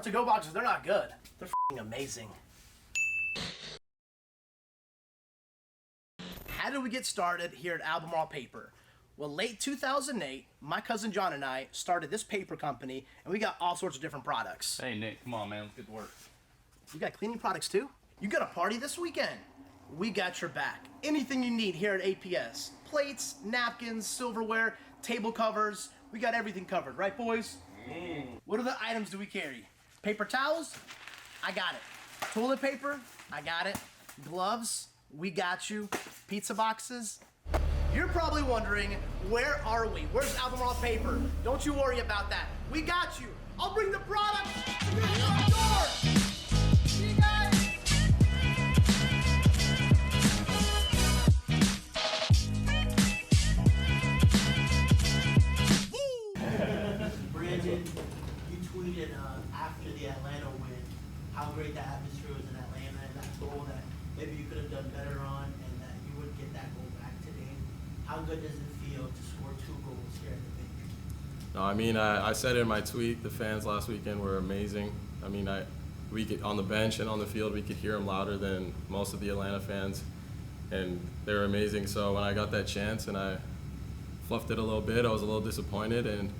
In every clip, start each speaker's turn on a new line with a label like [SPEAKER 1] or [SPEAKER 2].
[SPEAKER 1] Our to-go boxes, they're not good. They're f***ing amazing. How did we get started here at Albemarle Paper? Well, late 2008, my cousin John and I started this paper company, and we got all sorts of different products.
[SPEAKER 2] Hey, Nick, come on, man. Let's get to work.
[SPEAKER 1] You got cleaning products, too? You got a party this weekend? We got your back. Anything you need here at APS. Plates, napkins, silverware, table covers. We got everything covered, right, boys? What other items do we carry? Paper towels? I got it. Toilet paper? I got it. Gloves? We got you. Pizza boxes? You're probably wondering, where are we? Where's Albemarle Paper? Don't you worry about that. We got you. I'll bring the product to your front door. See you guys.
[SPEAKER 3] Brandon, you tweeted after the Atlanta win how great the atmosphere was in Atlanta and that goal that maybe you could have done better on and that you would get that goal back today. How good does it feel to score 2 goals here at the Bank?
[SPEAKER 4] No, I mean, I said it in my tweet, the fans last weekend were amazing. I mean, we could, on the bench and on the field, we could hear them louder than most of the Atlanta fans, and they were amazing. So when I got that chance and I fluffed it a little bit, I was a little disappointed, and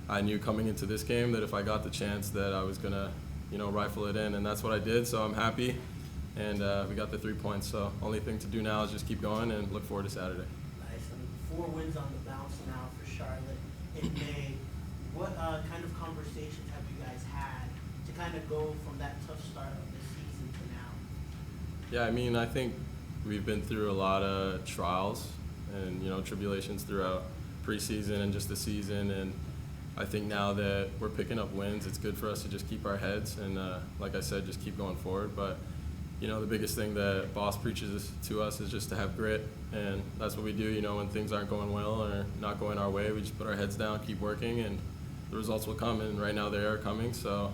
[SPEAKER 4] I knew coming into this game that if I got the chance that I was gonna, rifle it in, and that's what I did. So I'm happy, and we got the 3 points. So only thing to do now is just keep going and look forward to Saturday.
[SPEAKER 3] Nice. I mean, 4 wins on the bounce now for Charlotte in May. What kind of conversations have you guys had to kind of go from that tough start of the season to now?
[SPEAKER 4] Yeah, I mean, I think we've been through a lot of trials and, tribulations throughout preseason and just the season, and I think now that we're picking up wins, it's good for us to just keep our heads and, like I said, just keep going forward. But, the biggest thing that Boss preaches to us is just to have grit, and that's what we do. When things aren't going well or not going our way, we just put our heads down, keep working, and the results will come, and right now they are coming. So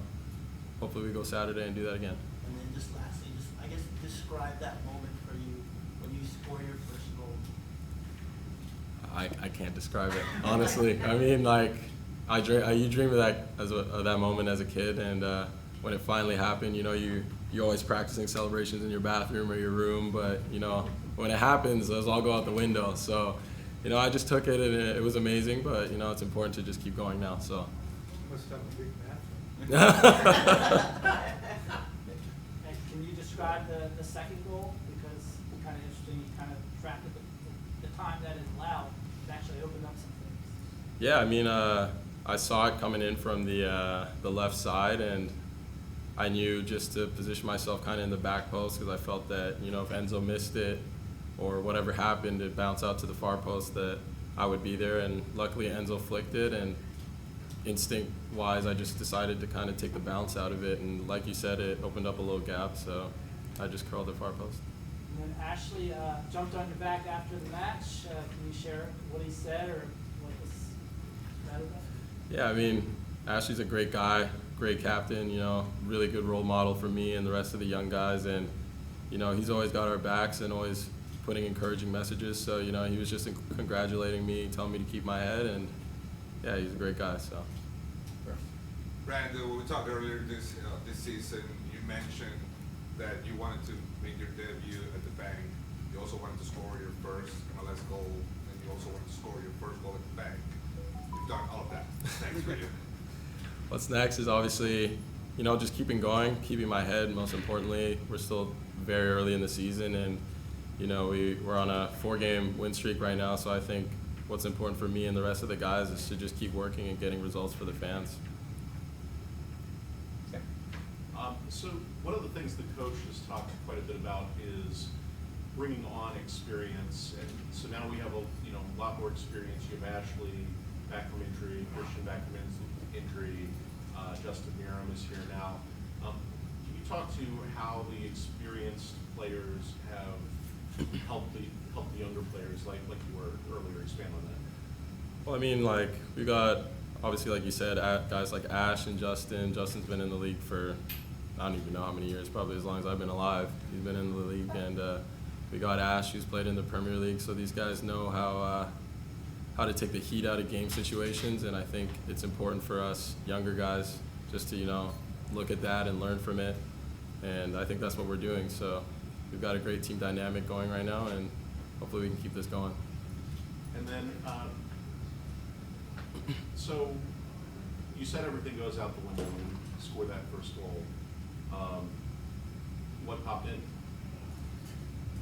[SPEAKER 4] hopefully we go Saturday and do that again.
[SPEAKER 3] And then just lastly, I guess describe that moment for you when you score your first goal.
[SPEAKER 4] I can't describe it, honestly. I mean, you dream of that moment as a kid, and when it finally happened, you're always practicing celebrations in your bathroom or your room, but when it happens, those all go out the window. So, I just took it, and it was amazing, but it's important to just keep going now. So.
[SPEAKER 5] You must have a big bathroom.
[SPEAKER 6] And can you describe the second goal? Because it's kind of interesting, you kind of tracked the time that it allowed to actually open up some things.
[SPEAKER 4] Yeah, I mean, I saw it coming in from the left side, and I knew just to position myself kind of in the back post, because I felt that, if Enzo missed it or whatever happened, it bounced out to the far post, that I would be there. And luckily Enzo flicked it, and instinct-wise, I just decided to kind of take the bounce out of it. And like you said, it opened up a little gap, so I just curled the far post.
[SPEAKER 6] And then Ashely jumped on your back after the match. Can you share what he said or what was that about?
[SPEAKER 4] Yeah, I mean, Ashley's a great guy, great captain, really good role model for me and the rest of the young guys. And, he's always got our backs and always putting encouraging messages. So, he was just congratulating me, telling me to keep my head. And, yeah, he's a great guy, so.
[SPEAKER 7] Brandon, when we talked earlier this season, you mentioned that you wanted to make your debut at the Bank. You also wanted to score your first MLS goal, and you also wanted to score your first goal at the Bank. You've done all of that. Thanks for you.
[SPEAKER 4] What's next is obviously, just keeping going, keeping my head. Most importantly, we're still very early in the season, and we're on a 4-game win streak right now. So I think what's important for me and the rest of the guys is to just keep working and getting results for the fans.
[SPEAKER 8] So one of the things the coach has talked quite a bit about is bringing on experience, and so now we have a lot more experience. You have Ashely back from injury, Christian back from injury, Justin Miram is here now. Can you talk to how the experienced players have helped the younger players, like you were earlier? Expand on that.
[SPEAKER 4] Well, I mean, we got, obviously, like you said, guys like Ash and Justin. Justin's been in the league for, I don't even know how many years, probably as long as I've been alive. He's been in the league, and we got Ash, who's played in the Premier League. So these guys know how to take the heat out of game situations, and I think it's important for us younger guys just to look at that and learn from it. And I think that's what we're doing. So we've got a great team dynamic going right now, and hopefully we can keep this going.
[SPEAKER 8] And then, so you said everything goes out the window when you score that first goal. What popped in?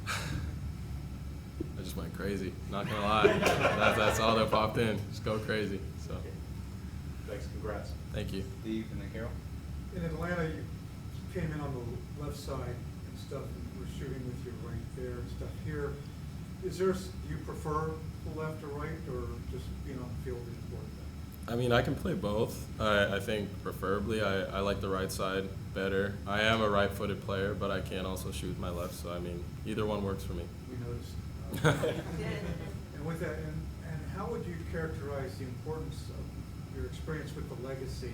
[SPEAKER 4] I just went crazy, not gonna lie. That's all that popped in. Just go crazy. So
[SPEAKER 8] Thanks, congrats.
[SPEAKER 4] thank you.
[SPEAKER 2] Steve and then Carol.
[SPEAKER 5] In Atlanta, you came in on the left side and stuff, and were shooting with your right there and stuff. Here, do you prefer the left or right, or just being on the field is important?
[SPEAKER 4] I mean, I can play both. I think preferably I like the right side better. I am a right-footed player, but I can also shoot with my left. So I mean, either one works for me.
[SPEAKER 5] We noticed. And with that, and how would you characterize the importance of your experience with the legacy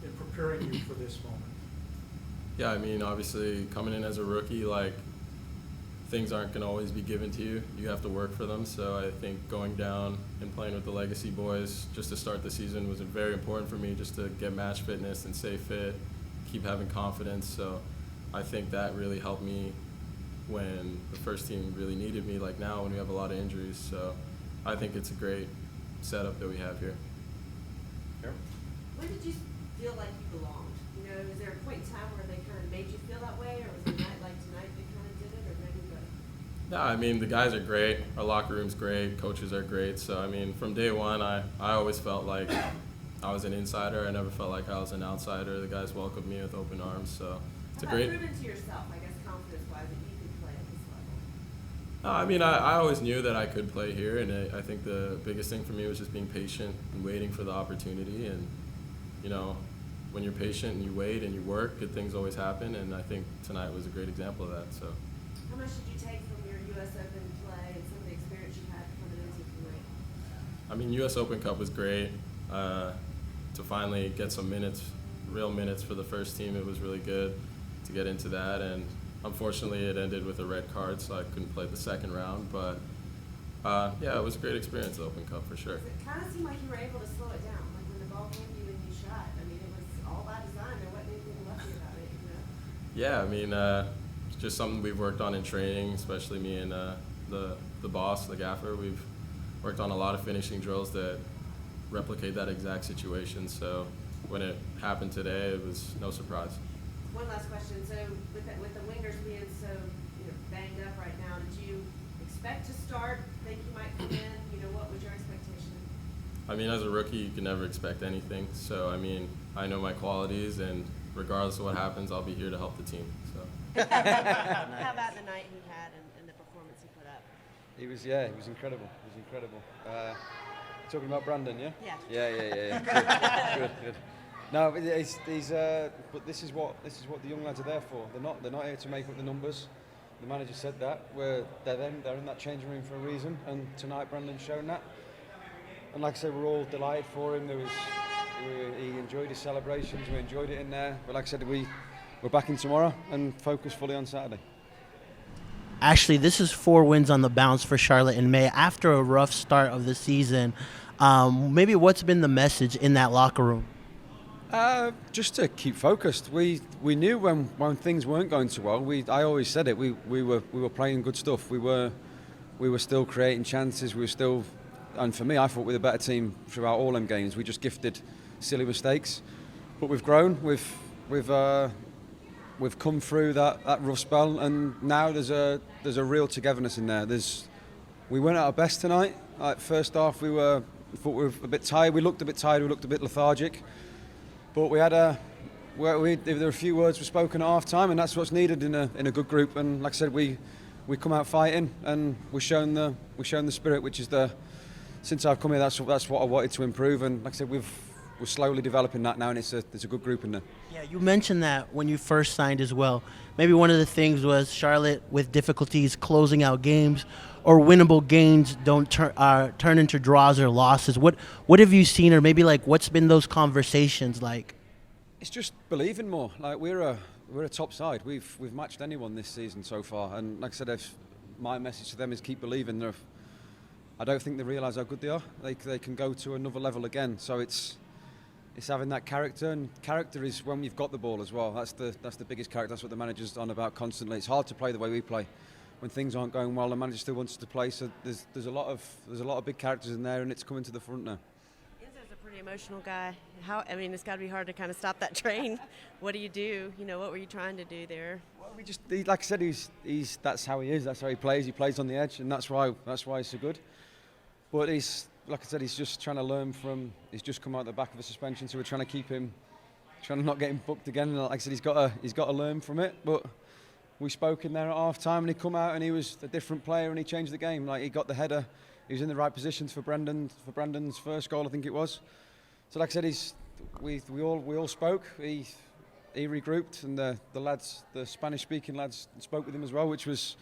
[SPEAKER 5] in preparing you for this moment?
[SPEAKER 4] Yeah, I mean, obviously coming in as a rookie, like, things aren't going to always be given to you. You have to work for them. So I think going down and playing with the legacy boys just to start the season was very important for me, just to get match fitness and stay fit, keep having confidence. So I think that really helped me when the first team really needed me, like now when we have a lot of injuries. So I think it's a great setup that we have here.
[SPEAKER 2] Carol.
[SPEAKER 9] When did you feel like you belonged? You know, is there a point in time where they kind of made you feel that way, or was it a night like tonight that kind of did it, or maybe both?
[SPEAKER 4] No, I mean, the guys are great. Our locker room's great. Coaches are great. So, I mean, from day one, I always felt like I was an insider. I never felt like I was an outsider. The guys welcomed me with open arms. So it's a great.
[SPEAKER 9] Proven to yourself, I guess, confidence-wise, that you could play at this level.
[SPEAKER 4] I mean, I always knew that I could play here, and I think the biggest thing for me was just being patient and waiting for the opportunity. And, you know, when you're patient and you wait and you work, good things always happen. And I think tonight was a great example of that. So.
[SPEAKER 9] How much did you take from your U.S. Open play and some of the experience you had coming into tonight?
[SPEAKER 4] I mean, U.S. Open Cup was great. To finally get some minutes, real minutes for the first team, it was really good to get into that. And unfortunately, it ended with a red card, so I couldn't play the second round. But yeah, it was a great experience, the Open Cup, for sure.
[SPEAKER 9] It kind of seemed like you were able to slow it down, like when the ball came to you and you shot. I mean, it was all by design. There wasn't anything lucky about it, you know?
[SPEAKER 4] Yeah, I mean, it's just something we've worked on in training, especially me and the boss, the gaffer. We've worked on a lot of finishing drills that replicate that exact situation. So when it happened today, it was no surprise.
[SPEAKER 9] One last question. So with the wingers being so banged up right now, did you expect to start? Think you might come in? You know, what was your expectation?
[SPEAKER 4] I mean, as a rookie, you can never expect anything. So, I mean, I know my qualities, and regardless of what happens, I'll be here to help the team. So.
[SPEAKER 9] How about the night he had and the performance he put up?
[SPEAKER 2] He was incredible. He was incredible. Talking about Brandon, yeah?
[SPEAKER 9] Yeah.
[SPEAKER 2] Yeah. Good. No, but but this is what the young lads are there for. They're not here to make up the numbers. The manager said that. They're in that changing room for a reason, and tonight Brandon's shown that. And like I said, we're all delighted for him. He enjoyed his celebrations. We enjoyed it in there. But like I said, we're back in tomorrow and focus fully on Saturday.
[SPEAKER 3] Ashely, this is 4 wins on the bounce for Charlotte in May after a rough start of the season. Maybe what's been the message in that locker room?
[SPEAKER 2] Just to keep focused. We knew when things weren't going so well. I always said it. We were playing good stuff. We were still creating chances. We were still, and for me, I thought we were the better team throughout all them games. We just gifted silly mistakes, but we've grown. We've come through that rough spell, and now there's a real togetherness in there. We weren't at our best tonight. First half, we thought we were a bit tired. We looked a bit tired. We looked a bit lethargic. But there were a few words were spoken at half time, and that's what's needed in a good group. And like I said, we come out fighting, and we've shown the spirit, which is since I've come here, that's what I wanted to improve. And like I said, we're slowly developing that now, and it's a good group in there.
[SPEAKER 3] Yeah, you mentioned that when you first signed as well. Maybe one of the things was Charlotte with difficulties closing out games, or winnable games don't turn into draws or losses. What have you seen, or maybe like what's been those conversations like?
[SPEAKER 2] It's just believing more. Like we're a top side. We've matched anyone this season so far, and like I said, my message to them is keep believing. I don't think they realise how good they are. They can go to another level again. So it's it's having that character, and character is when you've got the ball as well. That's the biggest character. That's what the manager's on about constantly. It's hard to play the way we play. When things aren't going well, the manager still wants us to play. So there's a lot of big characters in there, and it's coming to the front now.
[SPEAKER 9] Enzo's a pretty emotional guy. It's got to be hard to kind of stop that train. What do you do? What were you trying to do there?
[SPEAKER 2] Well, like I said, he's that's how he is. That's how he plays. He plays on the edge, and that's why he's so good. But like I said, he's just trying to learn from. He's just come out the back of a suspension, so we're trying to keep him, trying to not get him booked again. And like I said, he's got to learn from it. But we spoke in there at half time, and he come out and he was a different player, and he changed the game. Like, he got the header, he was in the right positions for Brandon's first goal, I think it was. So like I said, we all spoke. He regrouped, and the lads, the Spanish-speaking lads, spoke with him as well, which just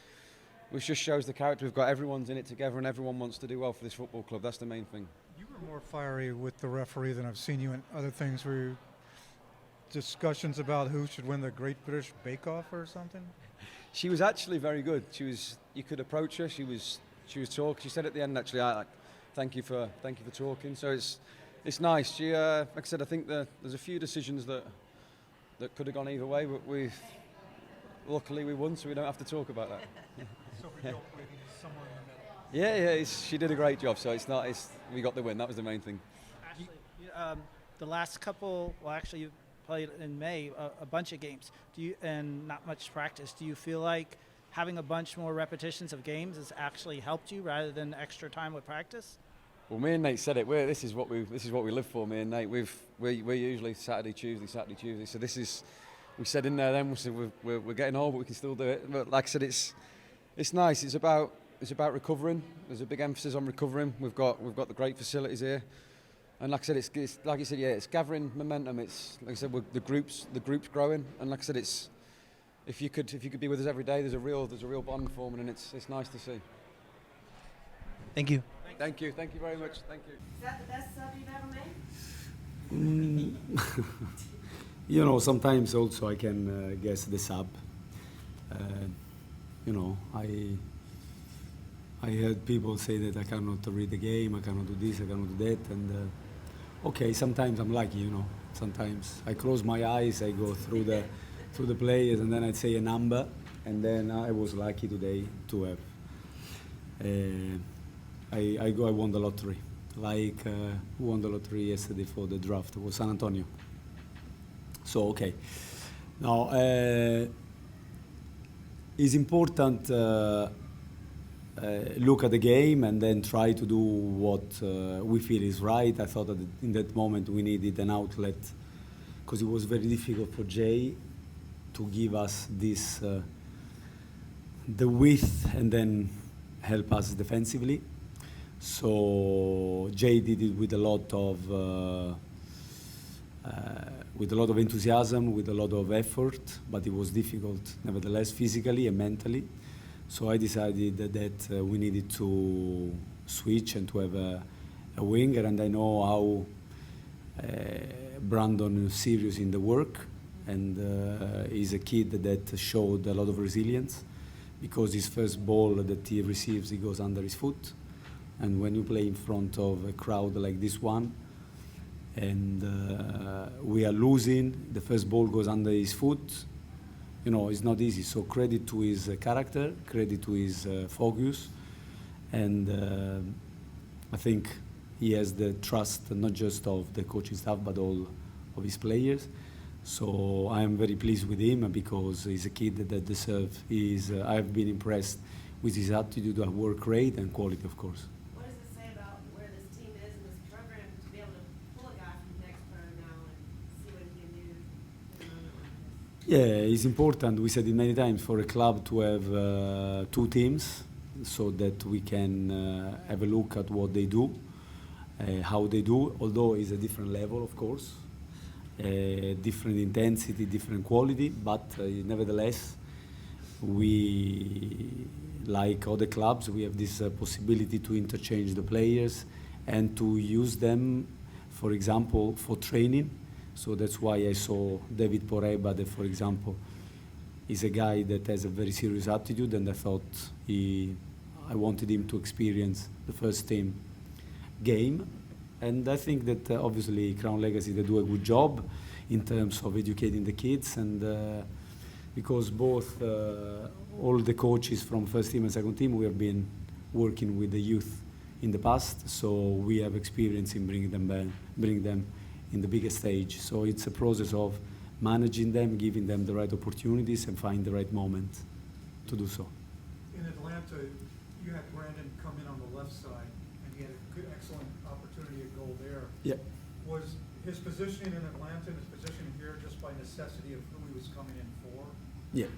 [SPEAKER 2] shows the character we've got. Everyone's in it together, and everyone wants to do well for this football club. That's the main thing.
[SPEAKER 5] You were more fiery with the referee than I've seen you in other things. Were discussions about who should win the Great British Bake Off or something?
[SPEAKER 2] She was actually very good. You could approach her. She was talking. She said at the end, actually, thank you for talking. So it's nice. She, like I said, I think there's a few decisions that could have gone either way, but luckily we won, so we don't have to talk about that.
[SPEAKER 5] So we don't win somewhere in the middle.
[SPEAKER 2] Yeah, she did a great job. So we got the win. That was the main thing.
[SPEAKER 6] Ashely, the last couple, well, actually, you played in May a bunch of games. And not much practice. Do you feel like having a bunch more repetitions of games has actually helped you rather than extra time with practice?
[SPEAKER 2] Well, me and Nate said it. This is what we live for. Me and Nate. We're usually Saturday, Tuesday. So we said in there then. We said we're getting old, but we can still do it. But like I said, it's nice. It's about recovering. There's a big emphasis on recovering. We've got the great facilities here, and like I said, it's like you said, yeah, it's gathering momentum. It's like I said, the group's growing, and like I said, it's if you could be with us every day, there's a real bond forming, and it's nice to see.
[SPEAKER 6] Thank you.
[SPEAKER 2] Thank you very much. Thank you.
[SPEAKER 9] Is that the best sub you've ever made?
[SPEAKER 10] Sometimes also I can guess the sub. I heard people say that I cannot read the game, I cannot do this, I cannot do that, and okay, sometimes I'm lucky, Sometimes I close my eyes, I go through the players, and then I say a number, and then I was lucky today to have. I won the lottery, like who won the lottery yesterday for the draft? It was San Antonio. So okay, now it's important. Look at the game and then try to do what we feel is right. I thought that in that moment we needed an outlet because it was very difficult for Jay to give us this the width and then help us defensively. So Jay did it with a lot of enthusiasm, with a lot of effort, but it was difficult nevertheless, physically and mentally. So I decided that we needed to switch and to have a winger, and I know how Brandon is serious in the work, and he's a kid that showed a lot of resilience because his first ball that he receives, he goes under his foot. And when you play in front of a crowd like this one, and we are losing, the first ball goes under his foot, it's not easy. So credit to his character, credit to his focus, and I think he has the trust not just of the coaching staff but all of his players. So I am very pleased with him because he's a kid that deserves. I've been impressed with his attitude, work rate, and quality, of course.
[SPEAKER 9] What does it say about where this team is in this program to be able to pull a guy from next pro now and see what he can do in a moment like this?
[SPEAKER 10] Yeah, it's important. We said it many times for a club to have two teams so that we can have a look at what they do, how they do, although it's a different level, of course, different intensity, different quality, but nevertheless, we, like other clubs, we have this possibility to interchange the players and to use them, for example, for training. So that's why I saw David Poreba, that, for example, is a guy that has a very serious attitude, and I thought I wanted him to experience the first team game And I think that obviously Crown Legacy, they do a good job in terms of educating the kids, and because both all the coaches from first team and second team, we have been working with the youth in the past, so we have experience in bringing them in the biggest stage. So it's a process of managing them, giving them the right opportunities, and find the right moment to do so.
[SPEAKER 5] In Atlanta, you had Brandon come in on the left side, and he had a good, excellent opportunity at goal there.
[SPEAKER 10] Yeah.
[SPEAKER 5] Was his positioning in Atlanta and his positioning here just by necessity of who he was coming in for?
[SPEAKER 10] Yeah,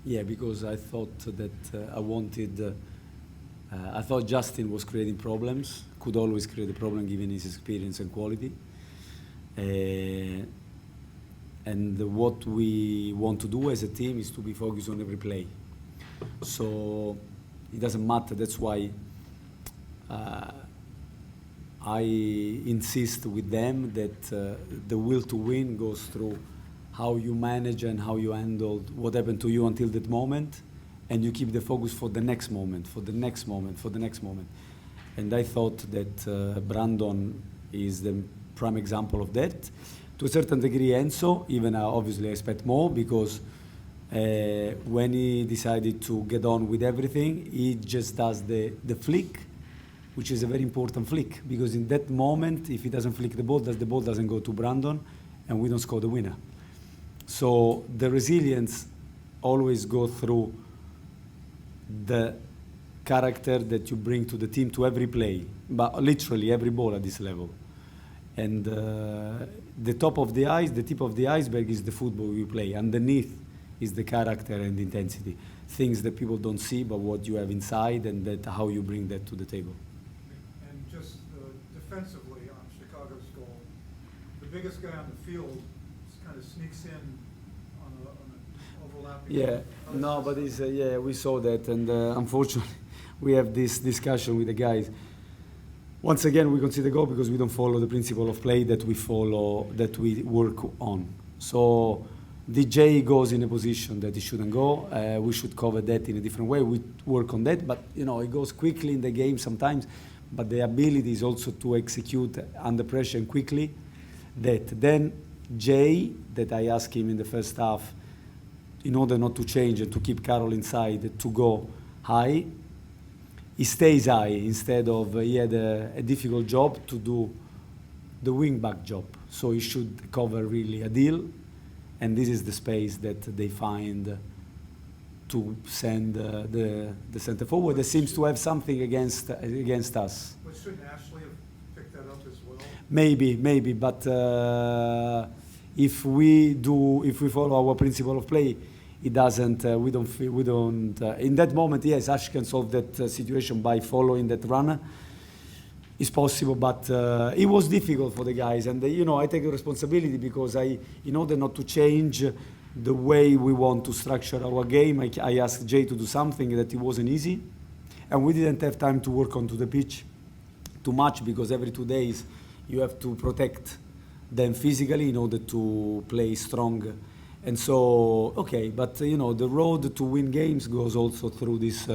[SPEAKER 10] yeah, because I thought that I thought Justin was creating problems, could always create a problem given his experience and quality. And what we want to do as a team is to be focused on every play. So it doesn't matter, that's why I insist with them that the will to win goes through how you manage and how you handle what happened to you until that moment, and you keep the focus for the next moment, for the next moment, for the next moment. And I thought that Brandon is the prime example of that. To a certain degree, Enzo, even obviously I expect more, because when he decided to get on with everything, he just does the flick, which is a very important flick, because in that moment, if he doesn't flick the ball doesn't go to Brandon, and we don't score the winner. So the resilience always goes through the character that you bring to the team, to every play, but literally every ball at this level. And the tip of the iceberg is the football you play. Underneath is the character and the intensity, things that people don't see, but what you have inside, and that how you bring that to the table.
[SPEAKER 5] And just defensively on Chicago's goal, the biggest guy on the field kind of sneaks in on an overlapping.
[SPEAKER 10] Yeah, no, but it's, yeah, we saw that, and unfortunately, we have this discussion with the guys. Once again, we concede the goal because we don't follow the principle of play that we work on. So DJ goes in a position that he shouldn't go. We should cover that in a different way. We work on that, but it goes quickly in the game sometimes. But the ability is also to execute under pressure and quickly. Then Jay, that I asked him in the first half, in order not to change and to keep Carroll inside, to go high. He stays high instead of he had a difficult job to do the wing back job. So he should cover really Adil, and this is the space that they find to send the center forward that seems to have something against us.
[SPEAKER 5] But shouldn't Ashely have picked that up as well?
[SPEAKER 10] Maybe, but if we follow our principle of play, it doesn't. We don't. In that moment, yes, Ash can solve that situation by following that runner. It's possible, but it was difficult for the guys, and I take the responsibility because in order not to change the way we want to structure our game, I asked Jay to do something that it wasn't easy, and we didn't have time to work onto the pitch too much because every 2 days you have to protect them physically in order to play strong. And so, okay, but the road to win games goes also through these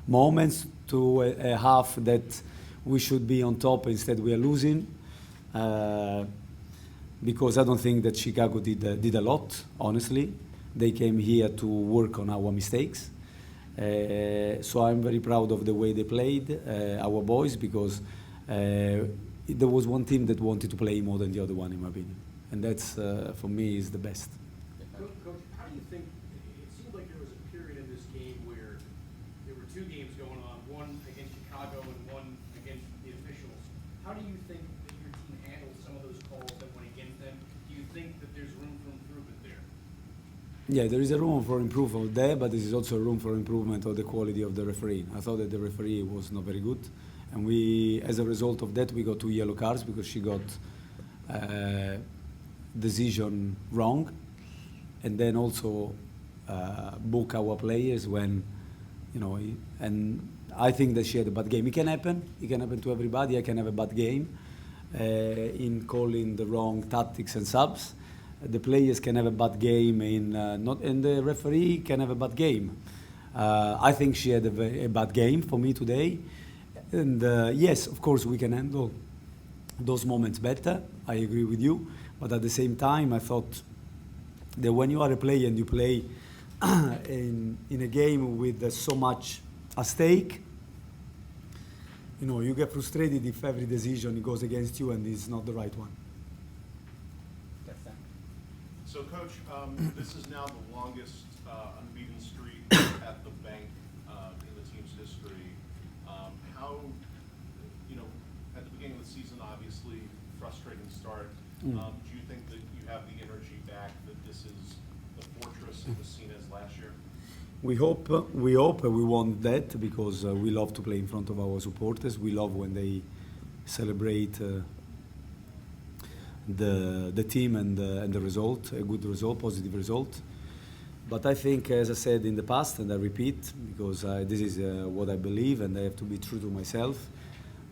[SPEAKER 10] moments, to a half that we should be on top, instead we are losing. Because I don't think that Chicago did a lot, honestly. They came here to work on our mistakes. So I'm very proud of the way they played, our boys, because there was one team that wanted to play more than the other one, in my opinion. And that's, for me, is the best.
[SPEAKER 11] Coach, how do you think, it seemed like there was a period in this game where there were two games going on, one against Chicago and one against the officials. How do you think that your team handled some of those calls that went against them? Do you think that there's room for improvement there?
[SPEAKER 10] Yeah, there is a room for improvement there, but there is also a room for improvement of the quality of the referee. I thought that the referee was not very good. And we, as a result of that, we got 2 yellow cards because she got decision wrong. And then also book our players when, and I think that she had a bad game. It can happen to everybody. I can have a bad game in calling the wrong tactics and subs. The players can have a bad game and the referee can have a bad game. I think she had a bad game for me today. And yes, of course, we can handle those moments better. I agree with you. But at the same time, I thought that when you are a player and you play in a game with so much at stake, you know, you get frustrated if every decision goes against you and is not the right one.
[SPEAKER 8] So, Coach, this is now the longest unbeaten streak at the bank in the team's history. How, you know, at the beginning of the season, obviously, frustrating start. Do you think that you have the energy back, that this is the fortress it was seen as last year?
[SPEAKER 10] We hope we want that because we love to play in front of our supporters. We love when they celebrate the team and the result, a good result, positive result. But I think, as I said in the past, and I repeat, because this is what I believe and I have to be true to myself,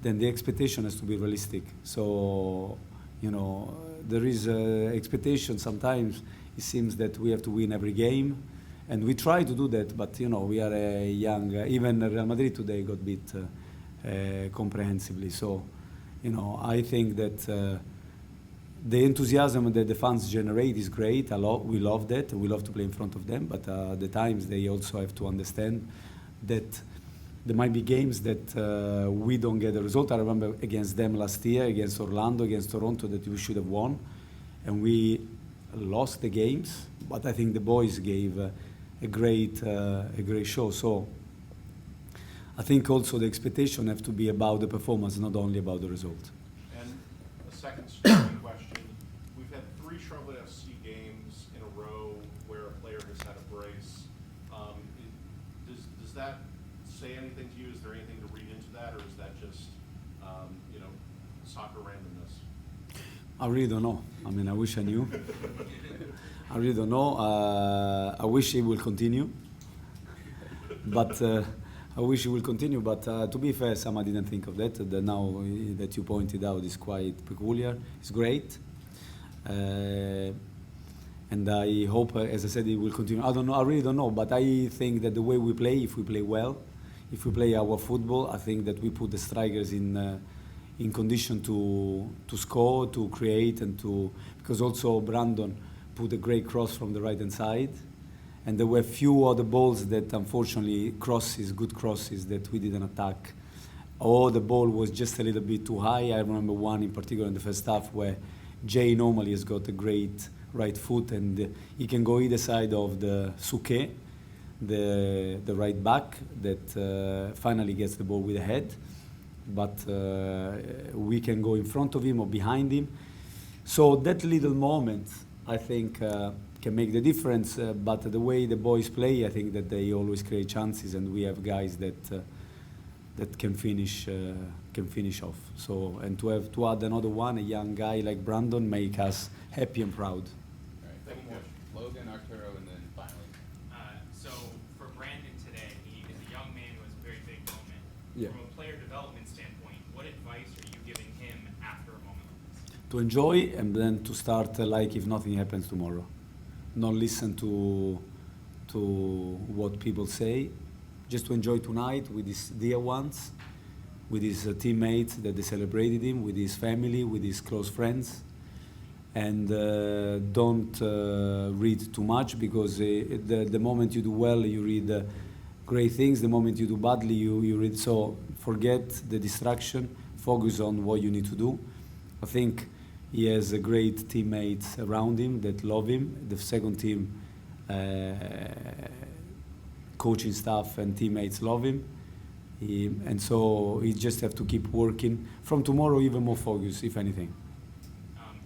[SPEAKER 10] then the expectation has to be realistic. So, you know, there is expectation. Sometimes it seems that we have to win every game. And we try to do that, but you know, we are a young, even Real Madrid today got beat comprehensively. So, you know, I think that the enthusiasm that the fans generate is great. We love that. We love to play in front of them, but at the times they also have to understand that there might be games that we don't get the result. I remember against them last year, against Orlando, against Toronto, that we should have won, and we lost the games. But I think the boys gave a great show. So I think also the expectation have to be about the performance, not only about the result.
[SPEAKER 8] And a second starting question. We've had 3 Charlotte FC games in a row where a player has had a brace. Does that say anything to you? Is there anything to read into that, or is that just, you know, soccer randomness?
[SPEAKER 10] I really don't know. I mean, I wish I knew. I really don't know. I wish it will continue. But I wish it will continue. But to be fair, Sam, I didn't think of that. Now that you pointed out, is quite peculiar. It's great. And I hope, as I said, it will continue. I don't know. I really don't know. But I think that the way we play, if we play well, if we play our football, I think that we put the strikers in condition to score, to create, and to, because also Brandon put a great cross from the right-hand side, and there were few other balls that unfortunately good crosses that we didn't attack, or the ball was just a little bit too high. I remember one in particular in the first half where Jay normally has got a great right foot and he can go either side of the Souquet, the right back that finally gets the ball with the head, but we can go in front of him or behind him. So that little moment, I think, can make the difference. But the way the boys play, I think that they always create chances, and we have guys that can finish off. So, and to add another one, a young guy like Brandon, make us happy and proud.
[SPEAKER 12] All right, second coach, Logan, Arturo, and then finally.
[SPEAKER 13] So for Brandon today, he is a young man who has a very big moment.
[SPEAKER 10] Yeah.
[SPEAKER 13] From a player development standpoint, what advice are you giving him after a moment like this?
[SPEAKER 10] To enjoy and then to start like if nothing happens tomorrow. Not listen to what people say. Just to enjoy tonight with his dear ones, with his teammates that they celebrated him, with his family, with his close friends. And don't read too much, because the moment you do well, you read great things. The moment you do badly, you read. So forget the distraction, focus on what you need to do. I think he has a great teammates around him that love him. The second team coaching staff and teammates love him. And so he just have to keep working. From tomorrow, even more focus, if anything.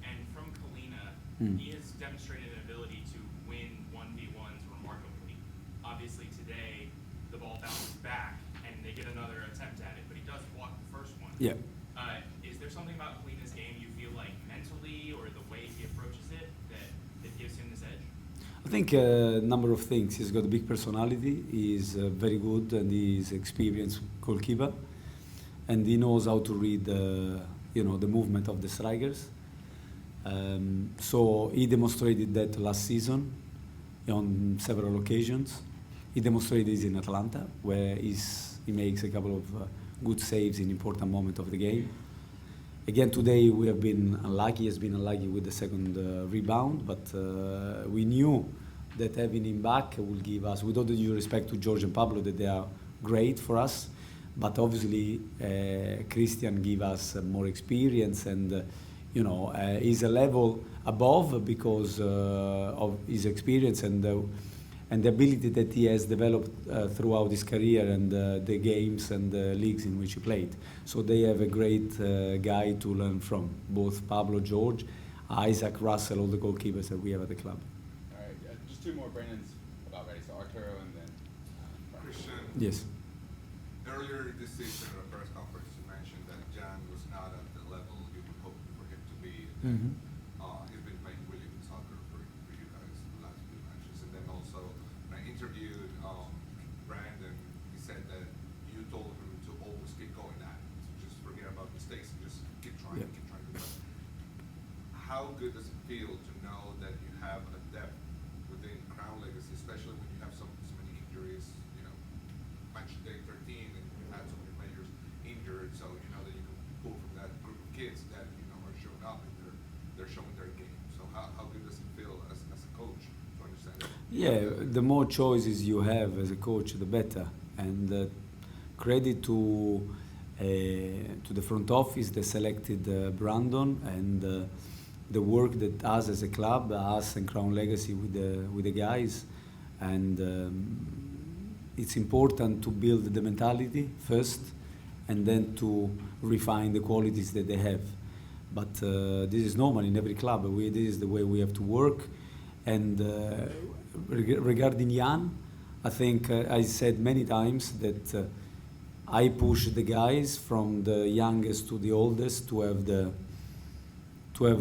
[SPEAKER 13] And from Kalina, he has demonstrated an ability to win 1v1s remarkably. Obviously today, the ball bounces back and they get another attempt at it, but he does block the first one.
[SPEAKER 10] Yeah.
[SPEAKER 13] Is there something about Kalina's game you feel like mentally, or the way he approaches it, that gives him this edge?
[SPEAKER 10] I think a number of things. He's got a big personality. He's very good, and he's experienced goalkeeper, and he knows how to read, the movement of the strikers. So he demonstrated that last season on several occasions. He demonstrated this in Atlanta, where he makes a couple of good saves in important moments of the game. Again, today we have been unlucky. Has been unlucky with the second rebound, but we knew that having him back will give us, with all the due respect to George and Pablo, that they are great for us. But obviously, Christian give us more experience, and he's a level above because of his experience and the ability that he has developed throughout his career and the games and the leagues in which he played. So they have a great guy to learn from, both Pablo, George, Isaac, Russell, all the goalkeepers that we have at the club.
[SPEAKER 12] All right, just two more. Brandon's about ready. So Arturo and then Brian.
[SPEAKER 7] Christian.
[SPEAKER 10] Yes.
[SPEAKER 7] Earlier this season at a press conference, you mentioned that Jan was not at the level you would hope for him to be.
[SPEAKER 10] Mm-hmm.
[SPEAKER 7] He's been playing really good soccer for you guys the last few matches. And then also, when I interviewed Brandon, he said that you told him to always keep going at it. So just forget about mistakes and just keep trying,
[SPEAKER 10] Yeah.
[SPEAKER 7] keep trying to win. How good does it feel to know that you have a depth within Crown Legacy, especially when you have so many injuries, match day 13 and you had so many players injured, so you know that you can pull from that group of kids that are showing up and they're showing their game. So how good does it feel as a coach to understand that?
[SPEAKER 10] Yeah, the more choices you have as a coach, the better. And credit to the front office that selected Brandon and the work that us as a club, us and Crown Legacy with the guys, and it's important to build the mentality first, and then to refine the qualities that they have. But this is normal in every club. This is the way we have to work. And regarding Jan, I think I said many times that I push the guys from the youngest to the oldest to have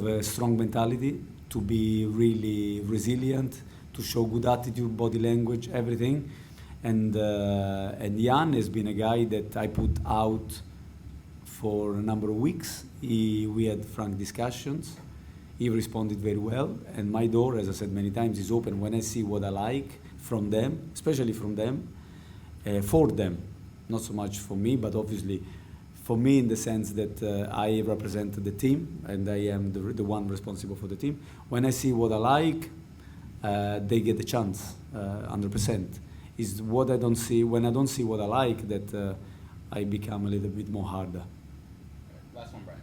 [SPEAKER 10] a strong mentality, to be really resilient, to show good attitude, body language, everything. And Jan has been a guy that I put out for a number of weeks. We had frank discussions. He responded very well. And my door, as I said many times, is open when I see what I like from them, especially from them, for them. Not so much for me, but obviously for me in the sense that I represent the team and I am the one responsible for the team. When I see what I like, they get the chance, 100%. Is what I don't see, when I don't see what I like, that I become a little bit more harder.
[SPEAKER 12] Last one, Brian.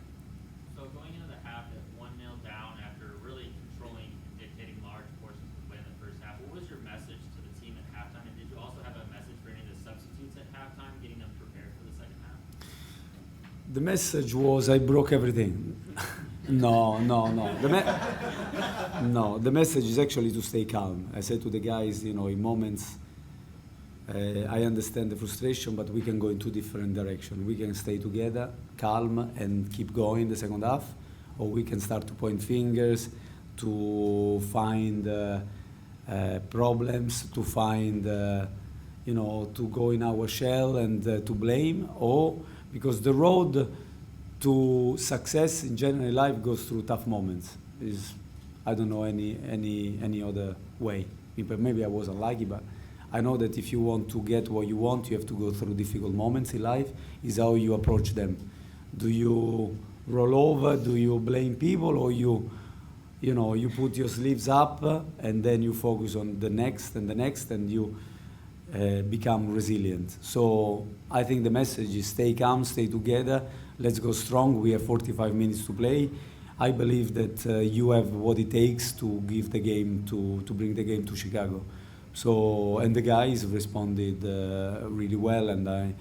[SPEAKER 14] So going into the half at 1-0 down after really controlling and dictating large portions of the play in the first half, what was your message to the team at halftime? And did you also have a message for any of the substitutes at halftime, getting them prepared for the second half?
[SPEAKER 10] The message was I broke everything. No. The message is actually to stay calm. I said to the guys, in moments, I understand the frustration, but we can go in two different directions. We can stay together, calm, and keep going the second half, or we can start to point fingers, to find problems, to find, to go in our shell and to blame, or because the road to success in general life goes through tough moments. I don't know any other way. Maybe I was unlucky, but I know that if you want to get what you want, you have to go through difficult moments in life. Is how you approach them. Do you roll over? Do you blame people, or you put your sleeves up and then you focus on the next and the next, and you become resilient. So I think the message is stay calm, stay together, let's go strong. We have 45 minutes to play. I believe that you have what it takes to give the game to bring the game to Chicago. So, and the guys responded really well, and